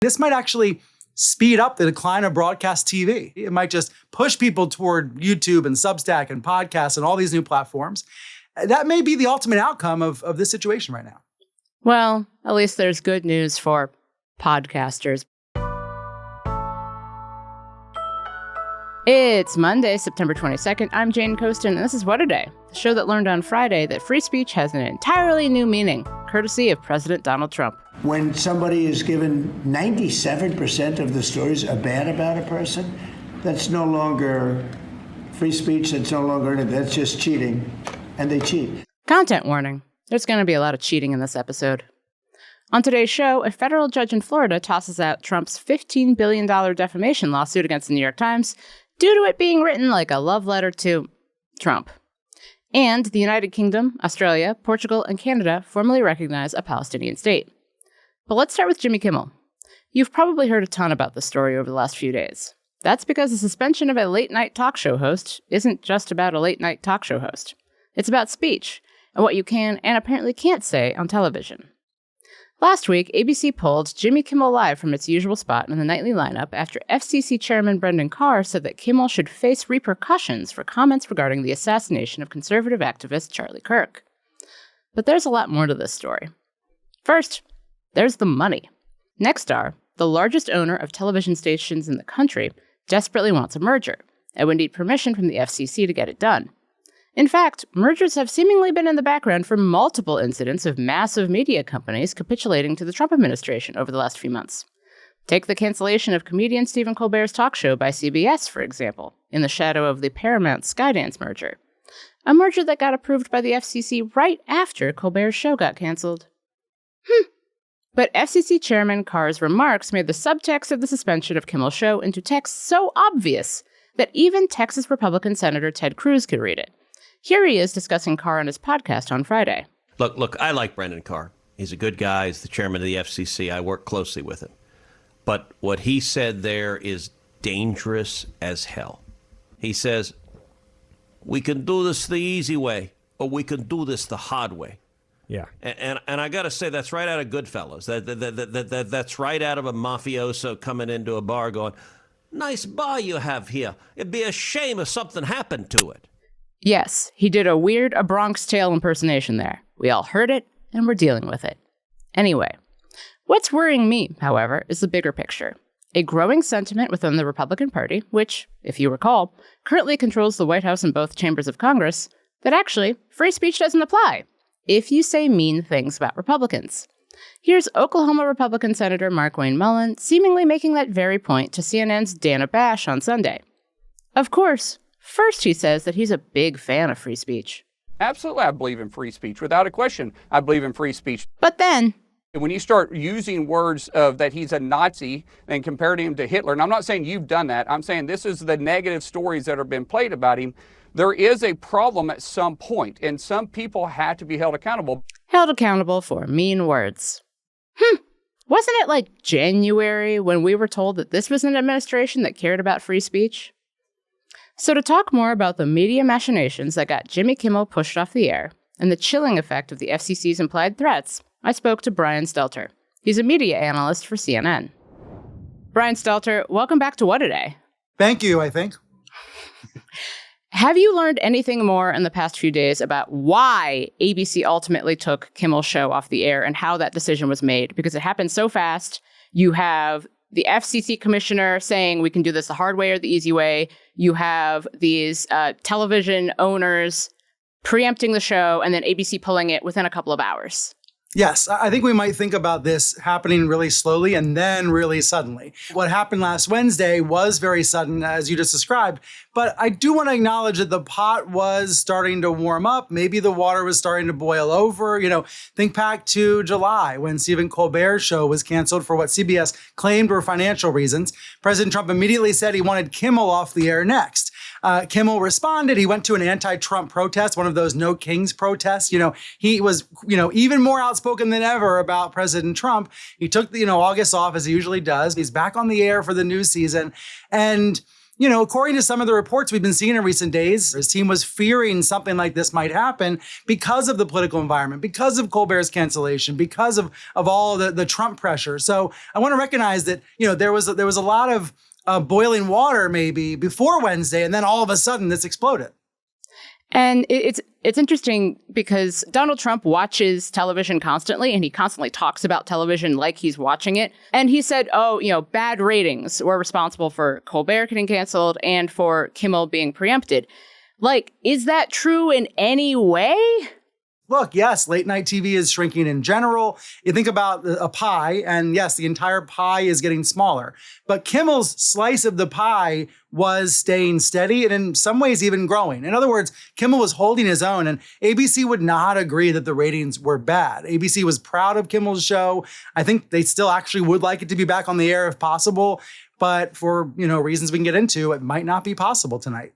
This might actually speed up the decline of broadcast TV. It might just push people toward YouTube and Substack and podcasts and all these new platforms. That may be the ultimate outcome of this situation right now. Well, at least there's good news for podcasters. It's Monday, September 22nd. I'm Jane Coaston, and this is What a Day, the show that learned on Friday that free speech has an entirely new meaning, courtesy of President Donald Trump. When somebody is given 97% of the stories are bad about a person, that's no longer free speech, that's just cheating, and they cheat. Content warning. There's going to be a lot of cheating in this episode. On today's show, a federal judge in Florida tosses out Trump's $15 billion defamation lawsuit against the New York Times due to it being written like a love letter to Trump. And the United Kingdom, Australia, Portugal, and Canada formally recognize a Palestinian state. But let's start with Jimmy Kimmel. You've probably heard a ton about this story over the last few days. That's because the suspension of a late-night talk show host isn't just about a late-night talk show host. It's about speech and what you can and apparently can't say on television. Last week, ABC pulled Jimmy Kimmel Live from its usual spot in the nightly lineup after FCC Chairman Brendan Carr said that Kimmel should face repercussions for comments regarding the assassination of conservative activist Charlie Kirk. But there's a lot more to this story. First, there's the money. Nexstar, the largest owner of television stations in the country, desperately wants a merger and would need permission from the FCC to get it done. In fact, mergers have seemingly been in the background for multiple incidents of massive media companies capitulating to the Trump administration over the last few months. Take the cancellation of comedian Stephen Colbert's talk show by CBS, for example, in the shadow of the Paramount-Skydance merger. A merger that got approved by the FCC right after Colbert's show got canceled. But FCC Chairman Carr's remarks made the subtext of the suspension of Kimmel's show into text so obvious that even Texas Republican Senator Ted Cruz could read it. Here he is discussing Carr on his podcast on Friday. Look, I like Brendan Carr. He's a good guy. He's the chairman of the FCC. I work closely with him. But what he said there is dangerous as hell. He says, we can do this the easy way, or we can do this the hard way. Yeah. And I got to say, that's right out of Goodfellas. That's right out of a mafioso coming into a bar going, nice bar you have here. It'd be a shame if something happened to it. Yes, he did a weird A Bronx Tale impersonation there. We all heard it, and we're dealing with it. Anyway, what's worrying me, however, is the bigger picture. A growing sentiment within the Republican Party, which, if you recall, currently controls the White House and both chambers of Congress, that actually free speech doesn't apply if you say mean things about Republicans. Here's Oklahoma Republican Senator Markwayne Mullin seemingly making that very point to CNN's Dana Bash on Sunday. Of course, first, he says that he's a big fan of free speech. Absolutely, I believe in free speech. Without a question, I believe in free speech. But then, when you start using words of that he's a Nazi and comparing him to Hitler, and I'm not saying you've done that, I'm saying this is the negative stories that have been played about him, there is a problem at some point, and some people have to be held accountable. Held accountable for mean words. Wasn't it like January when we were told that this was an administration that cared about free speech? So to talk more about the media machinations that got Jimmy Kimmel pushed off the air and the chilling effect of the FCC's implied threats, I spoke to Brian Stelter. He's a media analyst for CNN. Brian Stelter, welcome back to What a Day. Thank you, I think. Have you learned anything more in the past few days about why ABC ultimately took Kimmel's show off the air and how that decision was made? Because it happened so fast. You have the FCC commissioner saying we can do this the hard way or the easy way. You have these television owners preempting the show and then ABC pulling it within a couple of hours. Yes, I think we might think about this happening really slowly and then really suddenly. What happened last Wednesday was very sudden, as you just described, but I do want to acknowledge that the pot was starting to warm up. Maybe the water was starting to boil over. Think back to July when Stephen Colbert's show was canceled for what CBS claimed were financial reasons. President Trump immediately said he wanted Kimmel off the air next. Kimmel responded. He went to an anti-Trump protest, one of those No Kings protests. He was, even more outspoken than ever about President Trump. He took, August off as he usually does. He's back on the air for the new season. And, according to some of the reports we've been seeing in recent days, his team was fearing something like this might happen because of the political environment, because of Colbert's cancellation, because of all the Trump pressure. So I want to recognize that, there was a lot of boiling water maybe before Wednesday, and then all of a sudden this exploded. And it's interesting because Donald Trump watches television constantly, and he constantly talks about television like he's watching it. And he said, bad ratings were responsible for Colbert getting canceled and for Kimmel being preempted. Like, is that true in any way? Look, yes, late night TV is shrinking in general. You think about a pie, and yes, the entire pie is getting smaller. But Kimmel's slice of the pie was staying steady and in some ways even growing. In other words, Kimmel was holding his own, and ABC would not agree that the ratings were bad. ABC was proud of Kimmel's show. I think they still actually would like it to be back on the air if possible. But for, reasons we can get into, it might not be possible tonight.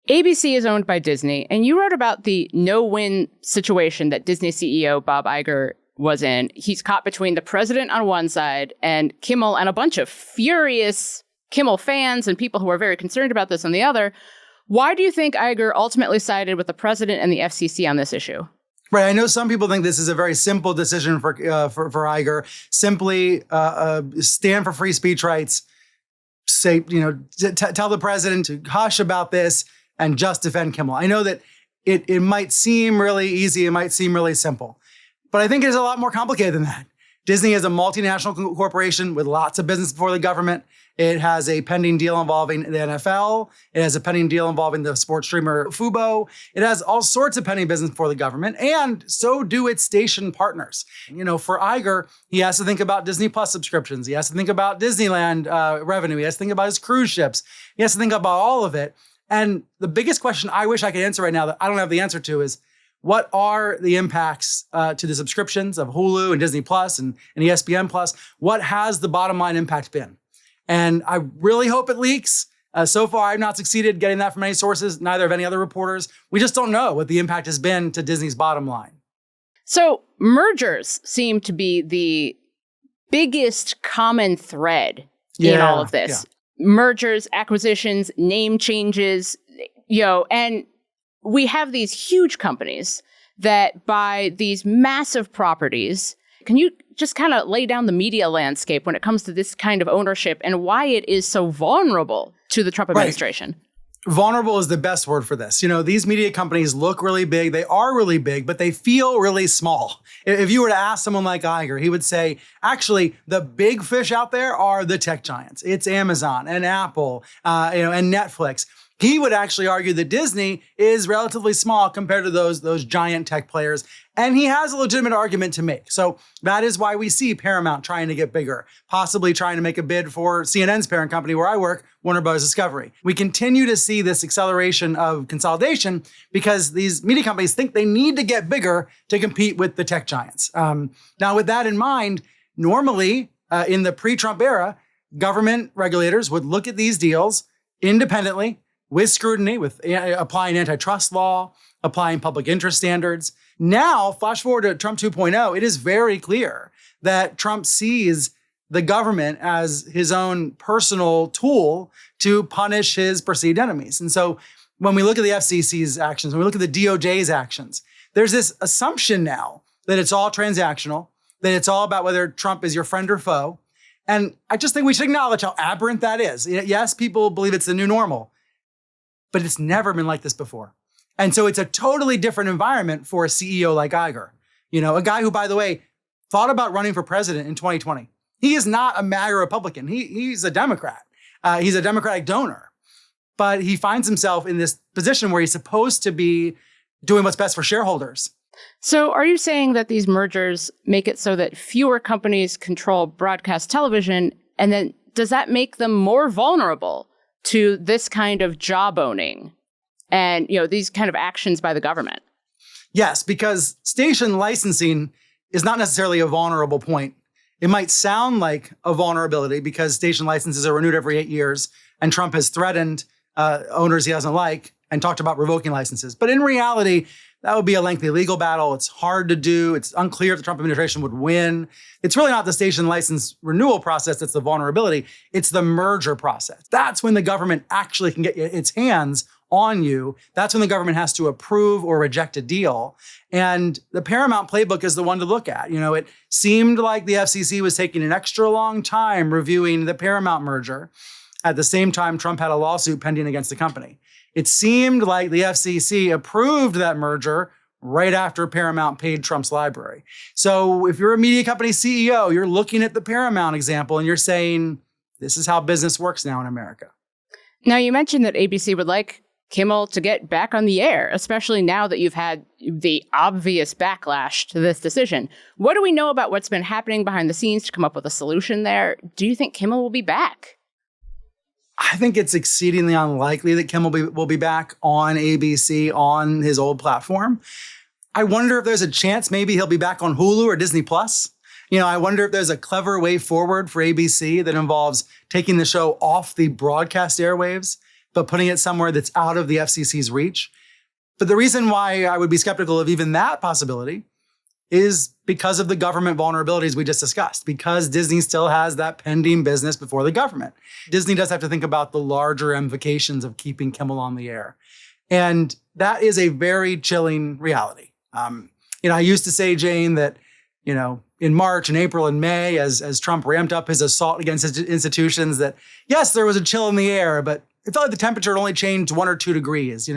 ABC is owned by Disney, and you wrote about the no-win situation that Disney CEO Bob Iger was in. He's caught between the president on one side and Kimmel and a bunch of furious Kimmel fans and people who are very concerned about this on the other. Why do you think Iger ultimately sided with the president and the FCC on this issue? Right. I know some people think this is a very simple decision for Iger. Simply stand for free speech rights. Say, tell the president to hush about this and just defend Kimmel. I know that it might seem really easy. It might seem really simple. But I think it is a lot more complicated than that. Disney is a multinational corporation with lots of business before the government. It has a pending deal involving the NFL. It has a pending deal involving the sports streamer Fubo. It has all sorts of pending business before the government, and so do its station partners. For Iger, he has to think about Disney Plus subscriptions. He has to think about Disneyland revenue. He has to think about his cruise ships. He has to think about all of it. And the biggest question I wish I could answer right now that I don't have the answer to is, what are the impacts to the subscriptions of Hulu and Disney Plus and ESPN Plus? What has the bottom line impact been? And I really hope it leaks. So far, I've not succeeded getting that from any sources, neither of any other reporters. We just don't know what the impact has been to Disney's bottom line. So mergers seem to be the biggest common thread in all of this. Yeah. Mergers, acquisitions, name changes, and we have these huge companies that buy these massive properties. Can you just kind of lay down the media landscape when it comes to this kind of ownership and why it is so vulnerable to the Trump administration? Right. Vulnerable is the best word for this. These media companies look really big. They are really big, but they feel really small. If you were to ask someone like Iger, he would say, actually, the big fish out there are the tech giants. It's Amazon and Apple, and Netflix. He would actually argue that Disney is relatively small compared to those giant tech players. And he has a legitimate argument to make. So that is why we see Paramount trying to get bigger, possibly trying to make a bid for CNN's parent company where I work, Warner Bros. Discovery. We continue to see this acceleration of consolidation because these media companies think they need to get bigger to compete with the tech giants. Now, with that in mind, normally in the pre-Trump era, government regulators would look at these deals independently, with scrutiny, with applying antitrust law, applying public interest standards. Now, flash forward to Trump 2.0, it is very clear that Trump sees the government as his own personal tool to punish his perceived enemies. And so when we look at the FCC's actions, when we look at the DOJ's actions, there's this assumption now that it's all transactional, that it's all about whether Trump is your friend or foe. And I just think we should acknowledge how aberrant that is. Yes, people believe it's the new normal, but it's never been like this before. And so it's a totally different environment for a CEO like Iger. A guy who, by the way, thought about running for president in 2020. He is not a MAGA Republican. He's a Democrat. He's a Democratic donor. But he finds himself in this position where he's supposed to be doing what's best for shareholders. So are you saying that these mergers make it so that fewer companies control broadcast television? And then does that make them more vulnerable to this kind of job owning and, these kind of actions by the government? Yes, because station licensing is not necessarily a vulnerable point. It might sound like a vulnerability because station licenses are renewed every 8 years, and Trump has threatened owners he doesn't like and talked about revoking licenses. But in reality, That would be a lengthy legal battle. It's hard to do. It's unclear if the Trump administration would win. It's really not the station license renewal process that's the vulnerability. It's the merger process. That's when the government actually can get its hands on you. That's when the government has to approve or reject a deal. And the Paramount playbook is the one to look at. It seemed like the FCC was taking an extra long time reviewing the Paramount merger. At the same time, Trump had a lawsuit pending against the company. It seemed like the FCC approved that merger right after Paramount paid Trump's library. So if you're a media company CEO, you're looking at the Paramount example and you're saying, this is how business works now in America. Now, you mentioned that ABC would like Kimmel to get back on the air, especially now that you've had the obvious backlash to this decision. What do we know about what's been happening behind the scenes to come up with a solution there? Do you think Kimmel will be back? I think it's exceedingly unlikely that Kimmel will be back on ABC on his old platform. I wonder if there's a chance maybe he'll be back on Hulu or Disney Plus. I wonder if there's a clever way forward for ABC that involves taking the show off the broadcast airwaves, but putting it somewhere that's out of the FCC's reach. But the reason why I would be skeptical of even that possibility is because of the government vulnerabilities we just discussed, because Disney still has that pending business before the government. Disney does have to think about the larger implications of keeping Kimmel on the air. And that is a very chilling reality. I used to say, Jane, that, in March and April and May, as Trump ramped up his assault against institutions, that yes, there was a chill in the air, but it felt like the temperature had only changed 1 or 2 degrees,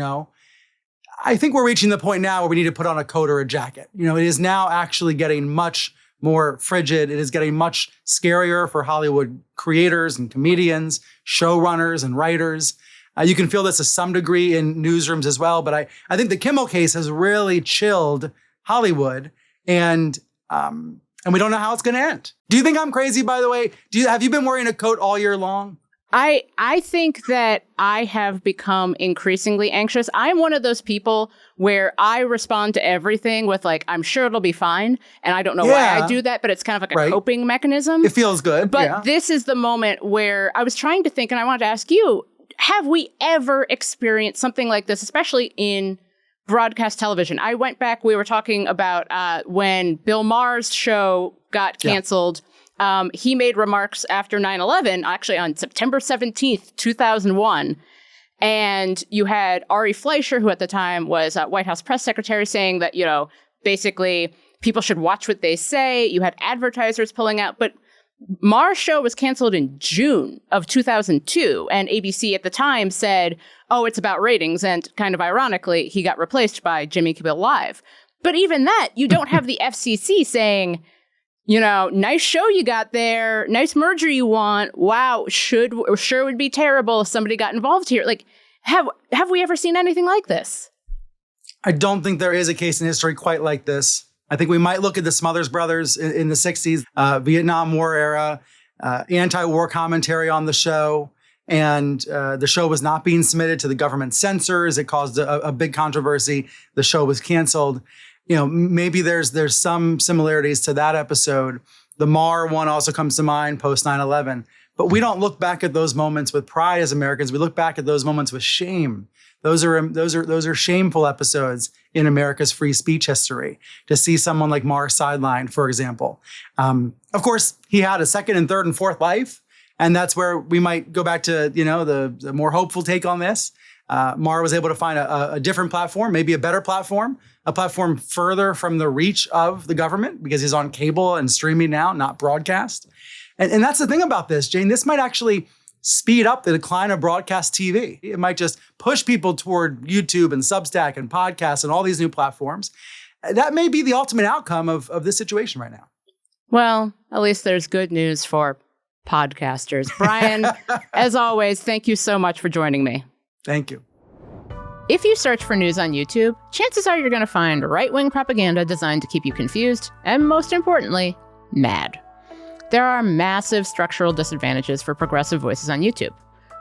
I think we're reaching the point now where we need to put on a coat or a jacket. It is now actually getting much more frigid. It is getting much scarier for Hollywood creators and comedians, showrunners and writers. You can feel this to some degree in newsrooms as well. But I think the Kimmel case has really chilled Hollywood, and we don't know how it's going to end. Do you think I'm crazy, by the way? Have you been wearing a coat all year long? I think that I have become increasingly anxious. I'm one of those people where I respond to everything with I'm sure it'll be fine. And I don't know why I do that, but it's kind of like a coping mechanism. It feels good. But this is the moment where I was trying to think, and I wanted to ask you, have we ever experienced something like this, especially in broadcast television? I went back, we were talking about when Bill Maher's show got canceled. He made remarks after 9/11, actually on September 17th, 2001. And you had Ari Fleischer, who at the time was White House press secretary, saying that, basically people should watch what they say. You had advertisers pulling out. But Maher's show was canceled in June of 2002. And ABC at the time said, oh, it's about ratings. And kind of ironically, he got replaced by Jimmy Kimmel Live. But even that, you don't have the FCC saying, nice show you got there, nice merger you want. Wow, sure would be terrible if somebody got involved here. Have we ever seen anything like this? I don't think there is a case in history quite like this. I think we might look at the Smothers Brothers in the 60s, Vietnam War era, anti-war commentary on the show. And the show was not being submitted to the government censors. It caused a big controversy. The show was canceled. Maybe there's some similarities to that episode. The Maher one also comes to mind post 9/11. But we don't look back at those moments with pride as Americans. We look back at those moments with shame. Those are shameful episodes in America's free speech history. To see someone like Maher sidelined, for example. Of course, he had a second and third and fourth life, and that's where we might go back to the more hopeful take on this. Maher was able to find a different platform, maybe a better platform, a platform further from the reach of the government because he's on cable and streaming now, not broadcast. And that's the thing about this, Jane. This might actually speed up the decline of broadcast TV. It might just push people toward YouTube and Substack and podcasts and all these new platforms. That may be the ultimate outcome of this situation right now. Well, at least there's good news for podcasters. Brian, as always, thank you so much for joining me. Thank you. If you search for news on YouTube, chances are you're going to find right-wing propaganda designed to keep you confused and, most importantly, mad. There are massive structural disadvantages for progressive voices on YouTube.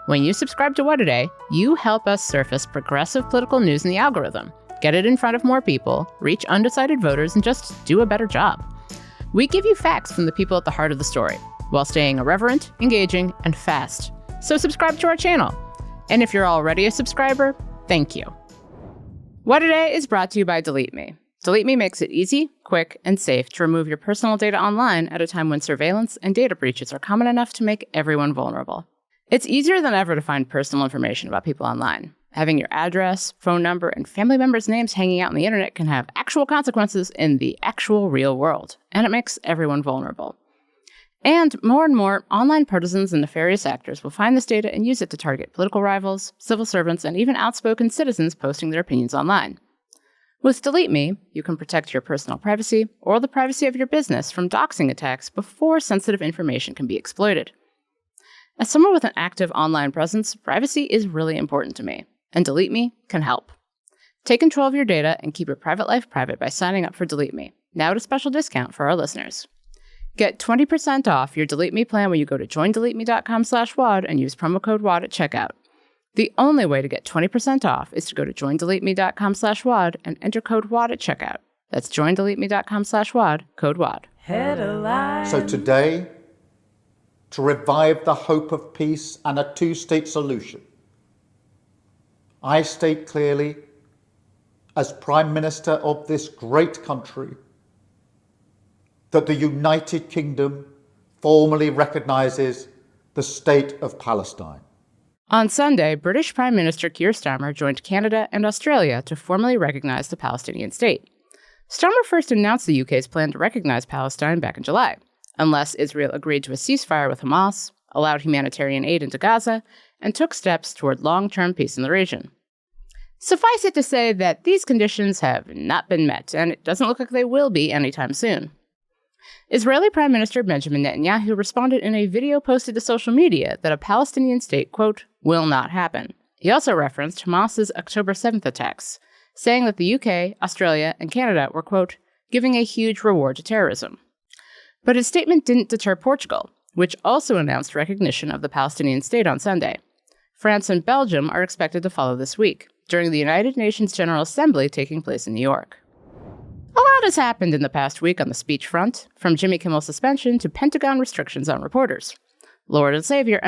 When you subscribe to What A Day, you help us surface progressive political news in the algorithm, get it in front of more people, reach undecided voters, and just do a better job. We give you facts from the people at the heart of the story, while staying irreverent, engaging, and fast. So subscribe to our channel. And if you're already a subscriber, thank you. What Today is brought to you by Delete Me. Delete Me makes it easy, quick, and safe to remove your personal data online at a time when surveillance and data breaches are common enough to make everyone vulnerable. It's easier than ever to find personal information about people online. Having your address, phone number, and family members' names hanging out on the internet can have actual consequences in the actual real world, and it makes everyone vulnerable. And more, online partisans and nefarious actors will find this data and use it to target political rivals, civil servants, and even outspoken citizens posting their opinions online. With Delete Me, you can protect your personal privacy or the privacy of your business from doxing attacks before sensitive information can be exploited. As someone with an active online presence, privacy is really important to me, and Delete Me can help. Take control of your data and keep your private life private by signing up for Delete Me, now at a special discount for our listeners. Get 20% off your Delete Me plan when you go to joindeleteme.com/WAD and use promo code WAD at checkout. The only way to get 20% off is to go to joindeleteme.com/WAD and enter code WAD at checkout. That's joindeleteme.com/WAD, code WAD. So today, to revive the hope of peace and a two-state solution, I state clearly, as Prime Minister of this great country, that the United Kingdom formally recognises the State of Palestine. On Sunday, British Prime Minister Keir Starmer joined Canada and Australia to formally recognize the Palestinian state. Starmer first announced the UK's plan to recognize Palestine back in July, unless Israel agreed to a ceasefire with Hamas, allowed humanitarian aid into Gaza, and took steps toward long-term peace in the region. Suffice it to say that these conditions have not been met, and it doesn't look like they will be anytime soon. Israeli Prime Minister Benjamin Netanyahu responded in a video posted to social media that a Palestinian state, quote, will not happen. He also referenced Hamas's October 7th attacks, saying that the UK, Australia, and Canada were, quote, giving a huge reward to terrorism. But his statement didn't deter Portugal, which also announced recognition of the Palestinian state on Sunday. France and Belgium are expected to follow this week, during the United Nations General Assembly taking place in New York. A lot has happened in the past week on the speech front, from Jimmy Kimmel's suspension to Pentagon restrictions on reporters. Lord and Savior,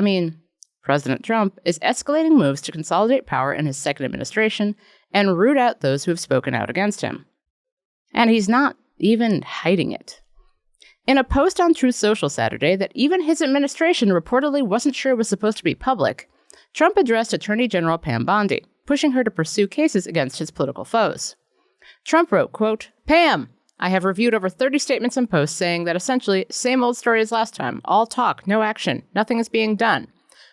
President Trump is escalating moves to consolidate power in his second administration and root out those who have spoken out against him. And he's not even hiding it. In a post on Truth Social Saturday that even his administration reportedly wasn't sure was supposed to be public, Trump addressed Attorney General Pam Bondi, pushing her to pursue cases against his political foes. Trump wrote, quote, Pam, I have reviewed over 30 statements and posts saying that essentially, same old story as last time, all talk, no action, nothing is being done.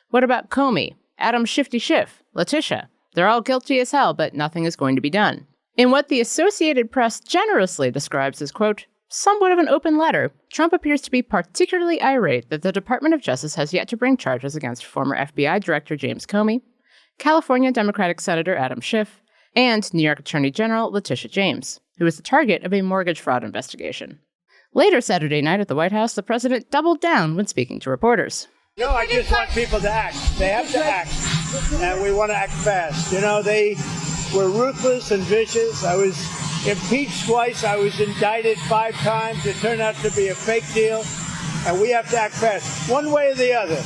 What about Comey, Adam Shifty Schiff, Letitia? They're all guilty as hell, but nothing is going to be done. In what the Associated Press generously describes as, quote, somewhat of an open letter, Trump appears to be particularly irate that the Department of Justice has yet to bring charges against former FBI Director James Comey, California Democratic Senator Adam Schiff, and New York Attorney General Letitia James, who was the target of a mortgage fraud investigation. Later Saturday night at the White House, the president doubled down when speaking to reporters. No, I just want people to act. They have to act, and we want to act fast. They were ruthless and vicious. I was impeached twice. I was indicted 5 times. It turned out to be a fake deal, and we have to act fast. One way or the other.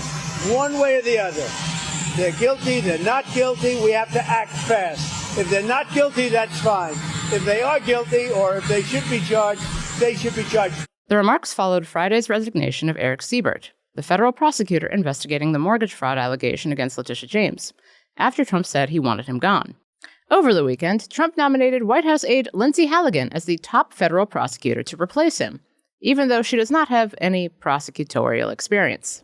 One way or the other. They're guilty. They're not guilty. We have to act fast. If they're not guilty, that's fine. If they are guilty, or if they should be charged, they should be charged. The remarks followed Friday's resignation of Eric Siebert, the federal prosecutor investigating the mortgage fraud allegation against Letitia James, after Trump said he wanted him gone. Over the weekend, Trump nominated White House aide Lindsay Halligan as the top federal prosecutor to replace him, even though she does not have any prosecutorial experience.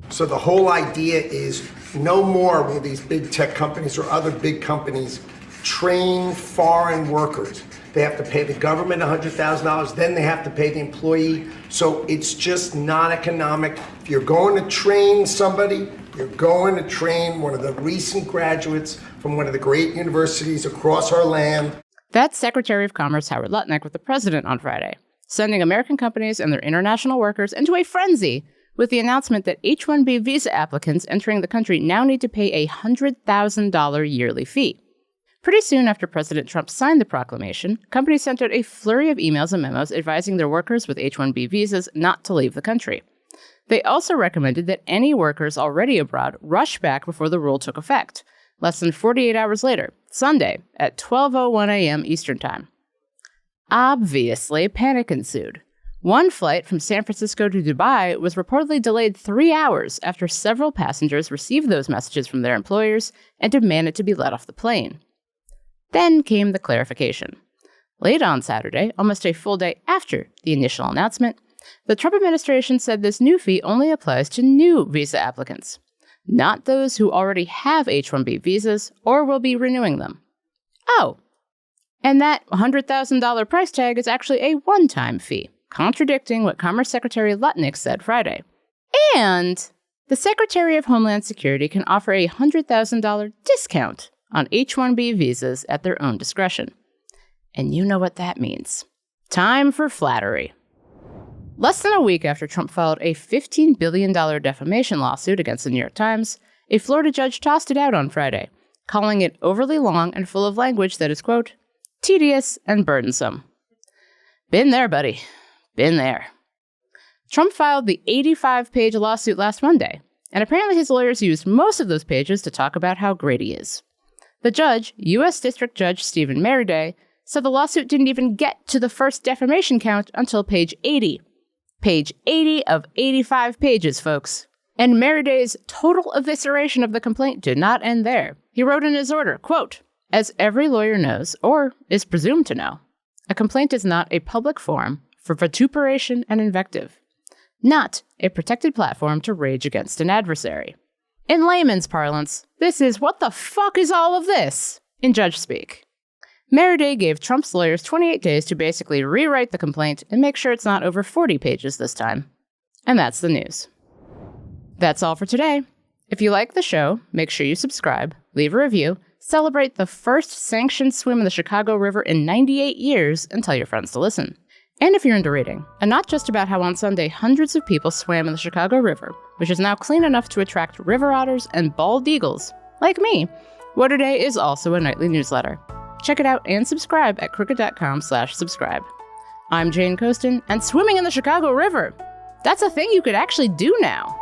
So the whole idea is no more will these big tech companies or other big companies train foreign workers. They have to pay the government $100,000, then they have to pay the employee. So it's just not economic. If you're going to train somebody, you're going to train one of the recent graduates from one of the great universities across our land. That's Secretary of Commerce Howard Lutnick with the president on Friday, sending American companies and their international workers into a frenzy with the announcement that H-1B visa applicants entering the country now need to pay a $100,000 yearly fee. Pretty soon after President Trump signed the proclamation, companies sent out a flurry of emails and memos advising their workers with H-1B visas not to leave the country. They also recommended that any workers already abroad rush back before the rule took effect, less than 48 hours later, Sunday, at 12:01 a.m. Eastern Time. Obviously, panic ensued. One flight from San Francisco to Dubai was reportedly delayed 3 hours after several passengers received those messages from their employers and demanded to be let off the plane. Then came the clarification. Late on Saturday, almost a full day after the initial announcement, the Trump administration said this new fee only applies to new visa applicants, not those who already have H-1B visas or will be renewing them. Oh, and that $100,000 price tag is actually a one-time fee, contradicting what Commerce Secretary Lutnick said Friday. And the Secretary of Homeland Security can offer a $100,000 discount on H-1B visas at their own discretion. And you know what that means. Time for flattery. Less than a week after Trump filed a $15 billion defamation lawsuit against the New York Times, a Florida judge tossed it out on Friday, calling it overly long and full of language that is, quote, tedious and burdensome. Been there, buddy. Been there. Trump filed the 85-page lawsuit last Monday, and apparently his lawyers used most of those pages to talk about how great he is. The judge, U.S. District Judge Stephen Merriday, said the lawsuit didn't even get to the first defamation count until page 80. Page 80 of 85 pages, folks. And Merriday's total evisceration of the complaint did not end there. He wrote in his order, quote, as every lawyer knows, or is presumed to know, a complaint is not a public forum for vituperation and invective, not a protected platform to rage against an adversary. In layman's parlance, this is what the fuck is all of this, in judge speak. Merriday gave Trump's lawyers 28 days to basically rewrite the complaint and make sure it's not over 40 pages this time. And that's the news. That's all for today. If you like the show, make sure you subscribe, leave a review, celebrate the first sanctioned swim in the Chicago River in 98 years, and tell your friends to listen. And if you're into reading, and not just about how on Sunday hundreds of people swam in the Chicago River, which is now clean enough to attract river otters and bald eagles, like me, What A Day is also a nightly newsletter. Check it out and subscribe at crooked.com/subscribe. I'm Jane Coaston, and swimming in the Chicago River, that's a thing you could actually do now.